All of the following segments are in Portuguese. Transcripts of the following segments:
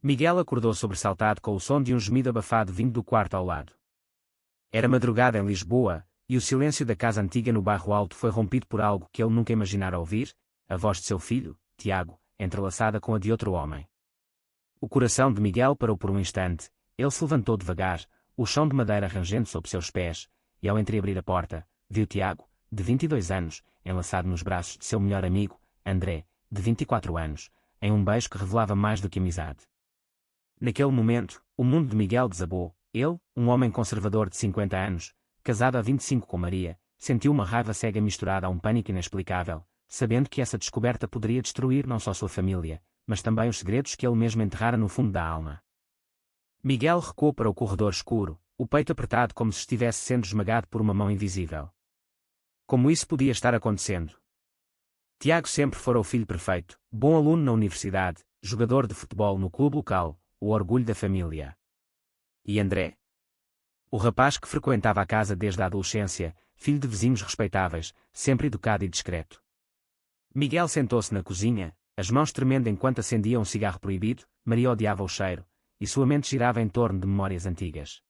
Miguel acordou sobressaltado com o som de um gemido abafado vindo do quarto ao lado. Era madrugada em Lisboa, e o silêncio da casa antiga no bairro Alto foi rompido por algo que ele nunca imaginara ouvir, a voz de seu filho, Tiago, entrelaçada com a de outro homem. O coração de Miguel parou por um instante, ele se levantou devagar, o chão de madeira rangendo sob seus pés, e ao entreabrir a porta, viu Tiago, de 22 anos, enlaçado nos braços de seu melhor amigo, André, de 24 anos, em um beijo que revelava mais do que amizade. Naquele momento, o mundo de Miguel desabou. Ele, um homem conservador de 50 anos, casado há 25 com Maria, sentiu uma raiva cega misturada a um pânico inexplicável, sabendo que essa descoberta poderia destruir não só sua família, mas também os segredos que ele mesmo enterrara no fundo da alma. Miguel recuou para o corredor escuro, o peito apertado como se estivesse sendo esmagado por uma mão invisível. Como isso podia estar acontecendo? Tiago sempre fora o filho perfeito, bom aluno na universidade, jogador de futebol no clube local, o orgulho da família. E André? O rapaz que frequentava a casa desde a adolescência, filho de vizinhos respeitáveis, sempre educado e discreto. Miguel sentou-se na cozinha, as mãos tremendo enquanto acendia um cigarro proibido. Maria odiava o cheiro, e sua mente girava em torno de memórias antigas.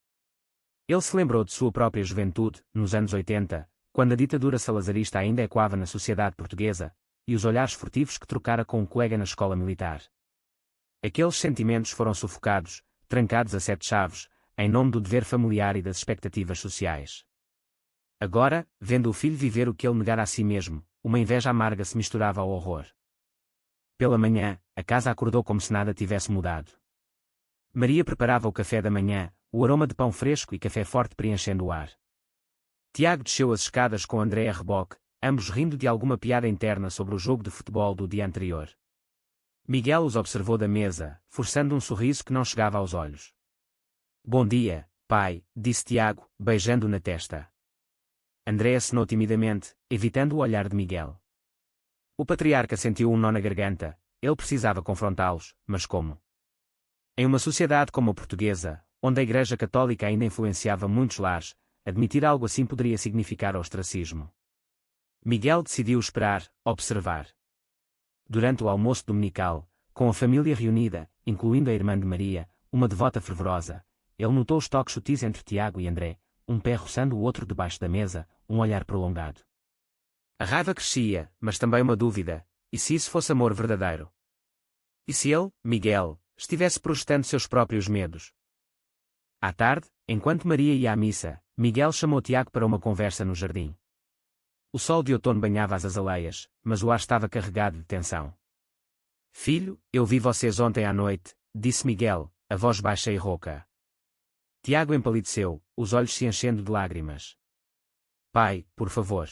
Ele se lembrou de sua própria juventude, nos anos 80, quando a ditadura salazarista ainda ecoava na sociedade portuguesa, e os olhares furtivos que trocara com um colega na escola militar. Aqueles sentimentos foram sufocados, trancados a 7 chaves, em nome do dever familiar e das expectativas sociais. Agora, vendo o filho viver o que ele negara a si mesmo, uma inveja amarga se misturava ao horror. Pela manhã, a casa acordou como se nada tivesse mudado. Maria preparava o café da manhã, o aroma de pão fresco e café forte preenchendo o ar. Tiago desceu as escadas com André a reboque, ambos rindo de alguma piada interna sobre o jogo de futebol do dia anterior. Miguel os observou da mesa, forçando um sorriso que não chegava aos olhos. Bom dia, pai, disse Tiago, beijando-o na testa. André acenou timidamente, evitando o olhar de Miguel. O patriarca sentiu um nó na garganta, ele precisava confrontá-los, mas como? Em uma sociedade como a portuguesa, onde a Igreja Católica ainda influenciava muitos lares, admitir algo assim poderia significar ostracismo. Miguel decidiu esperar, observar. Durante o almoço dominical, com a família reunida, incluindo a irmã de Maria, uma devota fervorosa, ele notou os toques sutis entre Tiago e André, um pé roçando o outro debaixo da mesa, um olhar prolongado. A raiva crescia, mas também uma dúvida, e se isso fosse amor verdadeiro? E se ele, Miguel, estivesse projetando seus próprios medos? À tarde, enquanto Maria ia à missa, Miguel chamou Tiago para uma conversa no jardim. O sol de outono banhava as azaleias, mas o ar estava carregado de tensão. Filho, eu vi vocês ontem à noite, disse Miguel, a voz baixa e rouca. Tiago empalideceu, os olhos se enchendo de lágrimas. Pai, por favor.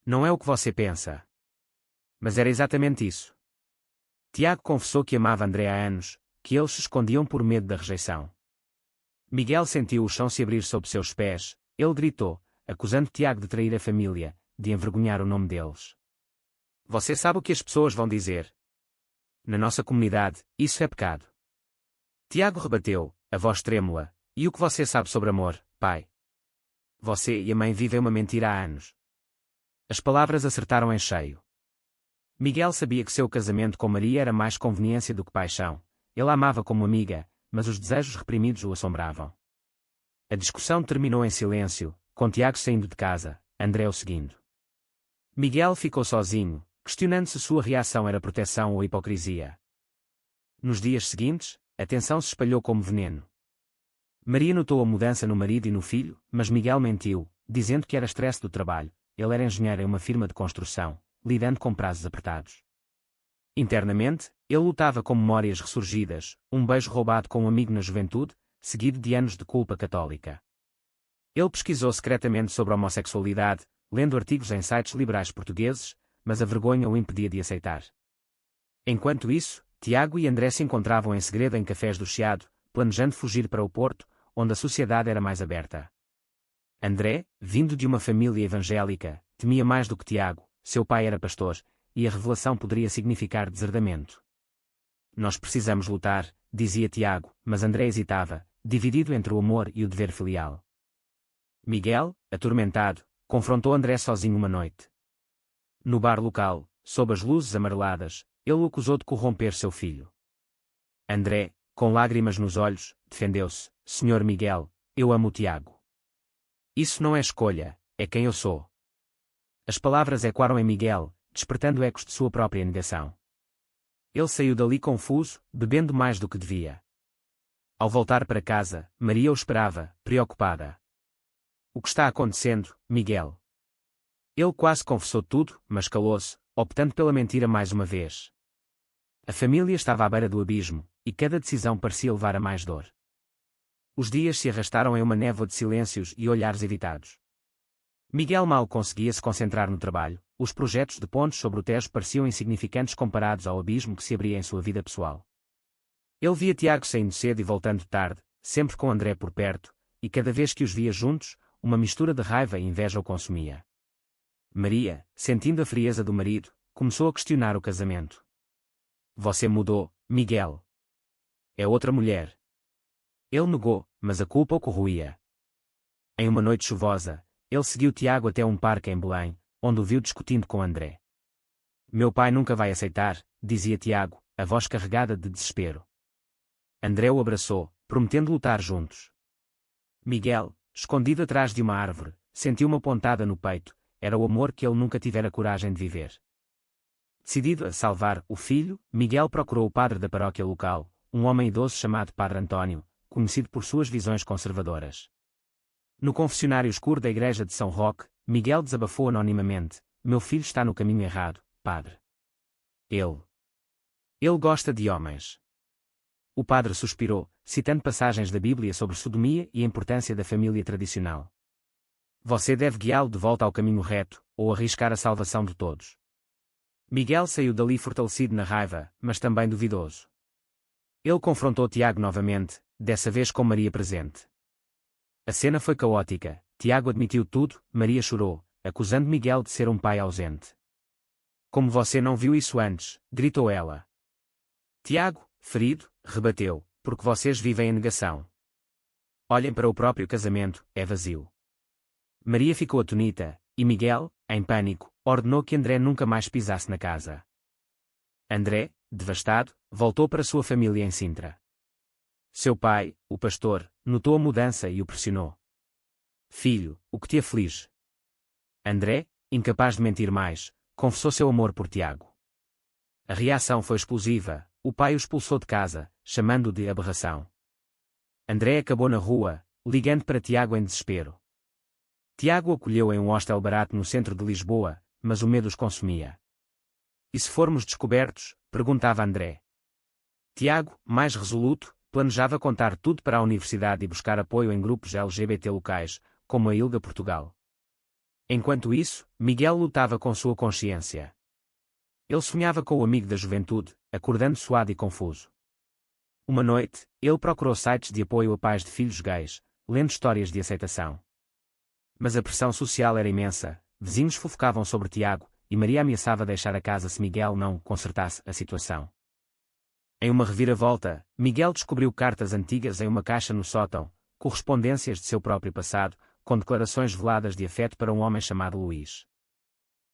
Não é o que você pensa. Mas era exatamente isso. Tiago confessou que amava André há anos, que eles se escondiam por medo da rejeição. Miguel sentiu o chão se abrir sob seus pés, ele gritou, acusando Tiago de trair a família, de envergonhar o nome deles. Você sabe o que as pessoas vão dizer? Na nossa comunidade, isso é pecado. Tiago rebateu, a voz trêmula, e o que você sabe sobre amor, pai? Você e a mãe vivem uma mentira há anos. As palavras acertaram em cheio. Miguel sabia que seu casamento com Maria era mais conveniência do que paixão. Ele a amava como amiga, mas os desejos reprimidos o assombravam. A discussão terminou em silêncio, com Tiago saindo de casa, André o seguindo. Miguel ficou sozinho, questionando se sua reação era proteção ou hipocrisia. Nos dias seguintes, a tensão se espalhou como veneno. Maria notou a mudança no marido e no filho, mas Miguel mentiu, dizendo que era estresse do trabalho. Ele era engenheiro em uma firma de construção, lidando com prazos apertados. Internamente, ele lutava com memórias ressurgidas, um beijo roubado com um amigo na juventude, seguido de anos de culpa católica. Ele pesquisou secretamente sobre a homossexualidade, lendo artigos em sites liberais portugueses, mas a vergonha o impedia de aceitar. Enquanto isso, Tiago e André se encontravam em segredo em cafés do Chiado, planejando fugir para o Porto, onde a sociedade era mais aberta. André, vindo de uma família evangélica, temia mais do que Tiago, seu pai era pastor, e a revelação poderia significar deserdamento. Nós precisamos lutar, dizia Tiago, mas André hesitava, dividido entre o amor e o dever filial. Miguel, atormentado, confrontou André sozinho uma noite. No bar local, sob as luzes amareladas, ele o acusou de corromper seu filho. André, com lágrimas nos olhos, defendeu-se: Senhor Miguel, eu amo o Tiago. Isso não é escolha, é quem eu sou. As palavras ecoaram em Miguel, despertando ecos de sua própria negação. Ele saiu dali confuso, bebendo mais do que devia. Ao voltar para casa, Maria o esperava, preocupada. O que está acontecendo, Miguel? Ele quase confessou tudo, mas calou-se, optando pela mentira mais uma vez. A família estava à beira do abismo, e cada decisão parecia levar a mais dor. Os dias se arrastaram em uma névoa de silêncios e olhares evitados. Miguel mal conseguia se concentrar no trabalho, os projetos de pontes sobre o Tejo pareciam insignificantes comparados ao abismo que se abria em sua vida pessoal. Ele via Tiago saindo cedo e voltando tarde, sempre com André por perto, e cada vez que os via juntos, uma mistura de raiva e inveja o consumia. Maria, sentindo a frieza do marido, começou a questionar o casamento. Você mudou, Miguel. É outra mulher. Ele negou, mas a culpa o corroía. Em uma noite chuvosa, ele seguiu Tiago até um parque em Belém, onde o viu discutindo com André. Meu pai nunca vai aceitar, dizia Tiago, a voz carregada de desespero. André o abraçou, prometendo lutar juntos. Miguel, escondido atrás de uma árvore, sentiu uma pontada no peito, era o amor que ele nunca tivera coragem de viver. Decidido a salvar o filho, Miguel procurou o padre da paróquia local, um homem idoso chamado Padre Antônio, conhecido por suas visões conservadoras. No confessionário escuro da igreja de São Roque, Miguel desabafou anonimamente: meu filho está no caminho errado, padre. Ele gosta de homens. O padre suspirou, citando passagens da Bíblia sobre sodomia e a importância da família tradicional. Você deve guiá-lo de volta ao caminho reto, ou arriscar a salvação de todos. Miguel saiu dali fortalecido na raiva, mas também duvidoso. Ele confrontou Tiago novamente, dessa vez com Maria presente. A cena foi caótica, Tiago admitiu tudo, Maria chorou, acusando Miguel de ser um pai ausente. Como você não viu isso antes, gritou ela. Tiago, ferido, rebateu, porque vocês vivem em negação. Olhem para o próprio casamento, é vazio. Maria ficou atonita, e Miguel, em pânico, ordenou que André nunca mais pisasse na casa. André, devastado, voltou para sua família em Sintra. Seu pai, o pastor, notou a mudança e o pressionou. Filho, o que te aflige? André, incapaz de mentir mais, confessou seu amor por Tiago. A reação foi explosiva, o pai o expulsou de casa, chamando-o de aberração. André acabou na rua, ligando para Tiago em desespero. Tiago acolheu em um hostel barato no centro de Lisboa, mas o medo os consumia. E se formos descobertos? Perguntava André. Tiago, mais resoluto, planejava contar tudo para a universidade e buscar apoio em grupos LGBT locais, como a ILGA Portugal. Enquanto isso, Miguel lutava com sua consciência. Ele sonhava com o amigo da juventude, acordando suado e confuso. Uma noite, ele procurou sites de apoio a pais de filhos gays, lendo histórias de aceitação. Mas a pressão social era imensa, vizinhos fofocavam sobre Tiago, e Maria ameaçava deixar a casa se Miguel não consertasse a situação. Em uma reviravolta, Miguel descobriu cartas antigas em uma caixa no sótão, correspondências de seu próprio passado, com declarações veladas de afeto para um homem chamado Luís.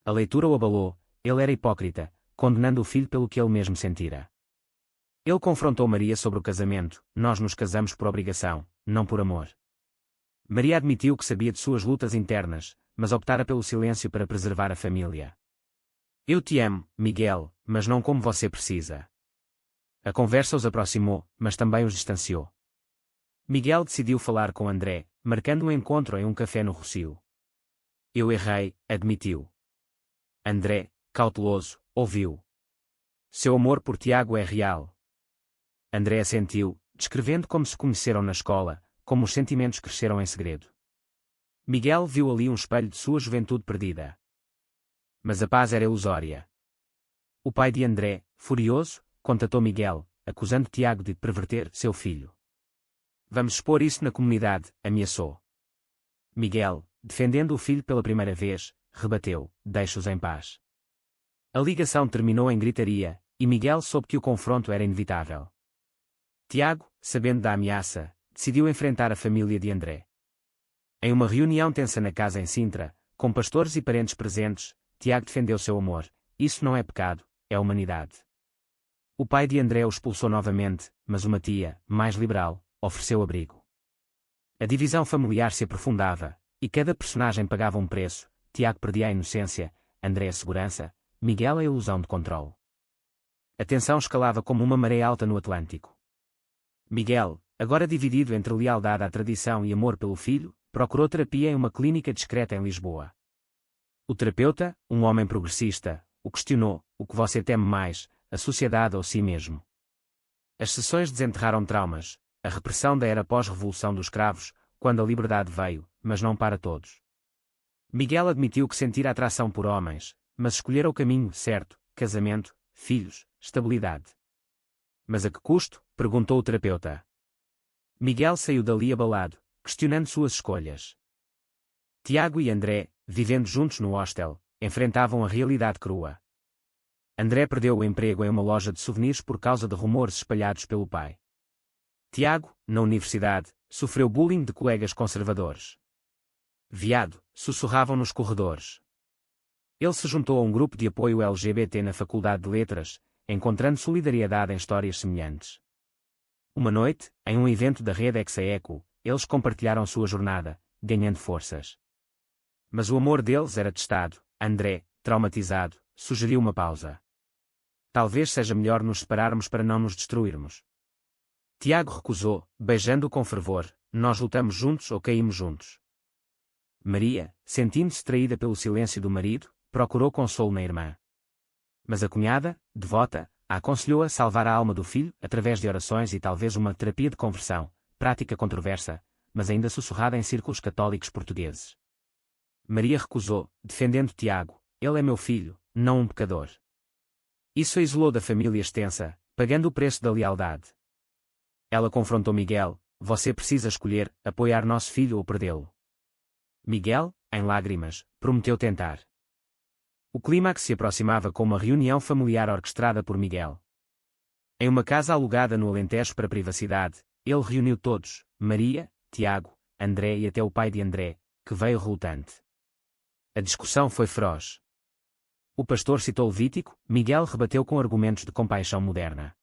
A leitura o abalou, ele era hipócrita, condenando o filho pelo que ele mesmo sentira. Ele confrontou Maria sobre o casamento: nós nos casamos por obrigação, não por amor. Maria admitiu que sabia de suas lutas internas, mas optara pelo silêncio para preservar a família. Eu te amo, Miguel, mas não como você precisa. A conversa os aproximou, mas também os distanciou. Miguel decidiu falar com André, marcando um encontro em um café no Rossio. Eu errei, admitiu. André, cauteloso, ouviu. Seu amor por Tiago é real. André assentiu, descrevendo como se conheceram na escola, como os sentimentos cresceram em segredo. Miguel viu ali um espelho de sua juventude perdida. Mas a paz era ilusória. O pai de André, furioso, contatou Miguel, acusando Tiago de perverter seu filho. Vamos expor isso na comunidade, ameaçou. Miguel, defendendo o filho pela primeira vez, rebateu: deixe-os em paz. A ligação terminou em gritaria, e Miguel soube que o confronto era inevitável. Tiago, sabendo da ameaça, decidiu enfrentar a família de André. Em uma reunião tensa na casa em Sintra, com pastores e parentes presentes, Tiago defendeu seu amor: isso não é pecado, é humanidade. O pai de André o expulsou novamente, mas uma tia, mais liberal, ofereceu abrigo. A divisão familiar se aprofundava, e cada personagem pagava um preço. Tiago perdia a inocência, André a segurança, Miguel a ilusão de controle. A tensão escalava como uma maré alta no Atlântico. Miguel, agora dividido entre lealdade à tradição e amor pelo filho, procurou terapia em uma clínica discreta em Lisboa. O terapeuta, um homem progressista, o questionou: o que você teme mais, a sociedade ou si mesmo? As sessões desenterraram traumas, a repressão da era pós-revolução dos cravos, quando a liberdade veio, mas não para todos. Miguel admitiu que sentira atração por homens, mas escolhera o caminho certo: casamento, filhos, estabilidade. Mas a que custo? Perguntou o terapeuta. Miguel saiu dali abalado, questionando suas escolhas. Tiago e André, vivendo juntos no hostel, enfrentavam a realidade crua. André perdeu o emprego em uma loja de souvenirs por causa de rumores espalhados pelo pai. Tiago, na universidade, sofreu bullying de colegas conservadores. Viado, sussurravam nos corredores. Ele se juntou a um grupo de apoio LGBT na Faculdade de Letras, encontrando solidariedade em histórias semelhantes. Uma noite, em um evento da rede Exaeco, eles compartilharam sua jornada, ganhando forças. Mas o amor deles era testado. André, traumatizado, sugeriu uma pausa. Talvez seja melhor nos separarmos para não nos destruirmos. Tiago recusou, beijando-o com fervor: nós lutamos juntos ou caímos juntos. Maria, sentindo-se traída pelo silêncio do marido, procurou consolo na irmã. Mas a cunhada, devota, a aconselhou a salvar a alma do filho, através de orações e talvez uma terapia de conversão, prática controversa, mas ainda sussurrada em círculos católicos portugueses. Maria recusou, defendendo Tiago: ele é meu filho, não um pecador. Isso a isolou da família extensa, pagando o preço da lealdade. Ela confrontou Miguel: você precisa escolher, apoiar nosso filho ou perdê-lo. Miguel, em lágrimas, prometeu tentar. O clímax se aproximava com uma reunião familiar orquestrada por Miguel. Em uma casa alugada no Alentejo para privacidade, ele reuniu todos: Maria, Tiago, André e até o pai de André, que veio relutante. A discussão foi feroz. O pastor citou Levítico, Miguel rebateu com argumentos de compaixão moderna.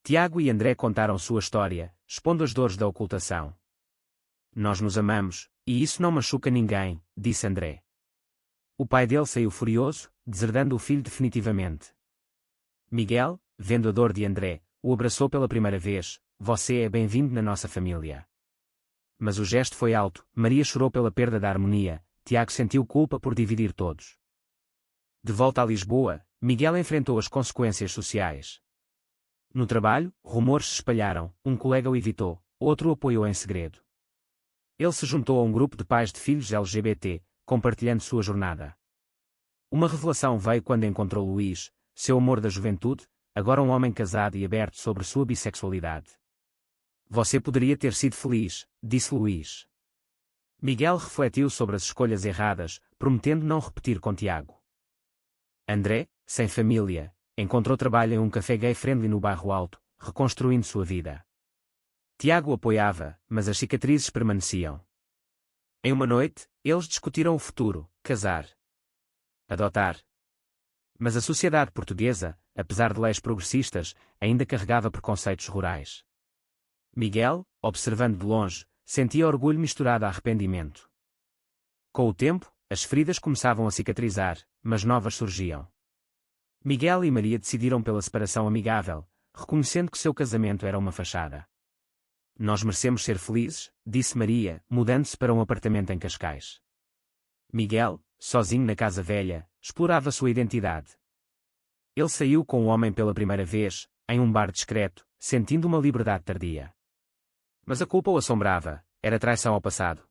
Tiago e André contaram sua história, expondo as dores da ocultação. Nós nos amamos, e isso não machuca ninguém, disse André. O pai dele saiu furioso, deserdando o filho definitivamente. Miguel, vendo a dor de André, o abraçou pela primeira vez: você é bem-vindo na nossa família. Mas o gesto foi alto, Maria chorou pela perda da harmonia, Tiago sentiu culpa por dividir todos. De volta a Lisboa, Miguel enfrentou as consequências sociais. No trabalho, rumores se espalharam, um colega o evitou, outro o apoiou em segredo. Ele se juntou a um grupo de pais de filhos LGBT, compartilhando sua jornada. Uma revelação veio quando encontrou Luís, seu amor da juventude, agora um homem casado e aberto sobre sua bissexualidade. Você poderia ter sido feliz, disse Luís. Miguel refletiu sobre as escolhas erradas, prometendo não repetir com Tiago. André, sem família, encontrou trabalho em um café gay-friendly no Bairro Alto, reconstruindo sua vida. Tiago o apoiava, mas as cicatrizes permaneciam. Em uma noite, eles discutiram o futuro: casar, adotar. Mas a sociedade portuguesa, apesar de leis progressistas, ainda carregava preconceitos rurais. Miguel, observando de longe, sentia orgulho misturado a arrependimento. Com o tempo, as feridas começavam a cicatrizar, mas novas surgiam. Miguel e Maria decidiram pela separação amigável, reconhecendo que seu casamento era uma fachada. Nós merecemos ser felizes, disse Maria, mudando-se para um apartamento em Cascais. Miguel, sozinho na casa velha, explorava sua identidade. Ele saiu com o homem pela primeira vez, em um bar discreto, sentindo uma liberdade tardia. Mas a culpa o assombrava: era traição ao passado.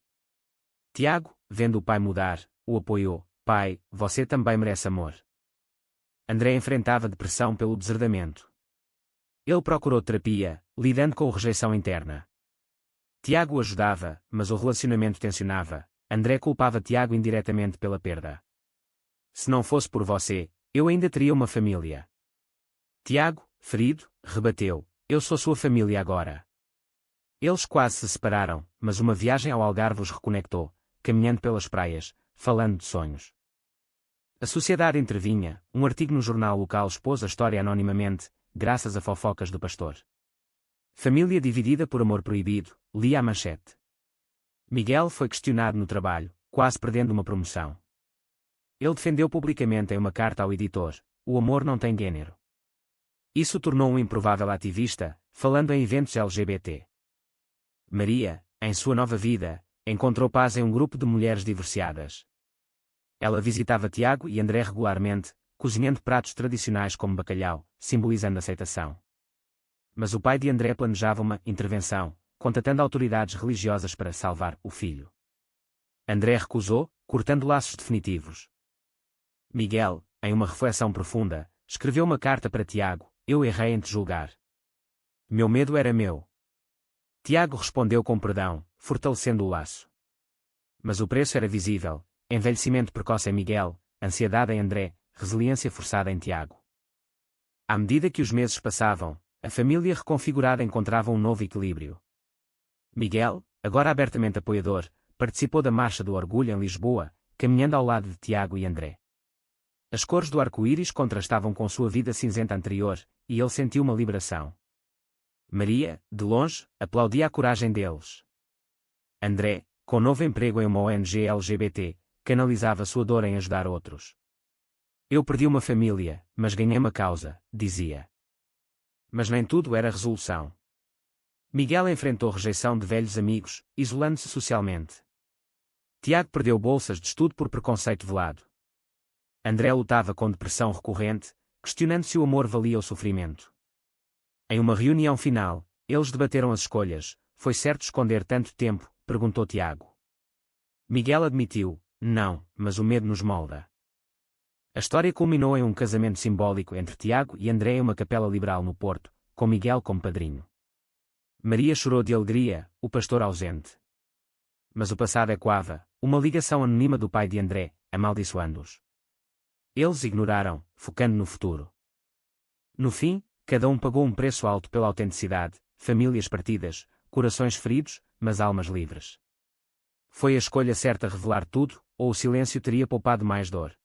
Tiago, vendo o pai mudar, o apoiou: pai, você também merece amor. André enfrentava depressão pelo deserdamento. Ele procurou terapia, lidando com a rejeição interna. Tiago o ajudava, mas o relacionamento tensionava. André culpava Tiago indiretamente pela perda. Se não fosse por você, eu ainda teria uma família. Tiago, ferido, rebateu: eu sou sua família agora. Eles quase se separaram, mas uma viagem ao Algarve os reconectou, caminhando pelas praias, falando de sonhos. A sociedade intervinha, um artigo no jornal local expôs a história anonimamente, graças a fofocas do pastor. Família dividida por amor proibido, lia a manchete. Miguel foi questionado no trabalho, quase perdendo uma promoção. Ele defendeu publicamente em uma carta ao editor: o amor não tem gênero. Isso tornou um improvável ativista, falando em eventos LGBT. Maria, em sua nova vida, encontrou paz em um grupo de mulheres divorciadas. Ela visitava Tiago e André regularmente, cozinhando pratos tradicionais como bacalhau, simbolizando aceitação. Mas o pai de André planejava uma intervenção, contatando autoridades religiosas para salvar o filho. André recusou, cortando laços definitivos. Miguel, em uma reflexão profunda, escreveu uma carta para Tiago: eu errei em te julgar. Meu medo era meu. Tiago respondeu com perdão, fortalecendo o laço. Mas o preço era visível: envelhecimento precoce em Miguel, ansiedade em André, resiliência forçada em Tiago. À medida que os meses passavam, a família reconfigurada encontrava um novo equilíbrio. Miguel, agora abertamente apoiador, participou da Marcha do Orgulho em Lisboa, caminhando ao lado de Tiago e André. As cores do arco-íris contrastavam com sua vida cinzenta anterior, e ele sentiu uma liberação. Maria, de longe, aplaudia a coragem deles. André, com novo emprego em uma ONG LGBT, canalizava sua dor em ajudar outros. Eu perdi uma família, mas ganhei uma causa, dizia. Mas nem tudo era resolução. Miguel enfrentou rejeição de velhos amigos, isolando-se socialmente. Tiago perdeu bolsas de estudo por preconceito velado. André lutava com depressão recorrente, questionando se o amor valia o sofrimento. Em uma reunião final, eles debateram as escolhas: foi certo esconder tanto tempo? Perguntou Tiago. Miguel admitiu: não, mas o medo nos molda. A história culminou em um casamento simbólico entre Tiago e André em uma capela liberal no Porto, com Miguel como padrinho. Maria chorou de alegria, o pastor ausente. Mas o passado ecoava, uma ligação anônima do pai de André, amaldiçoando-os. Eles ignoraram, focando no futuro. No fim, cada um pagou um preço alto pela autenticidade: famílias partidas, corações feridos, mas almas livres. Foi a escolha certa revelar tudo, ou o silêncio teria poupado mais dor?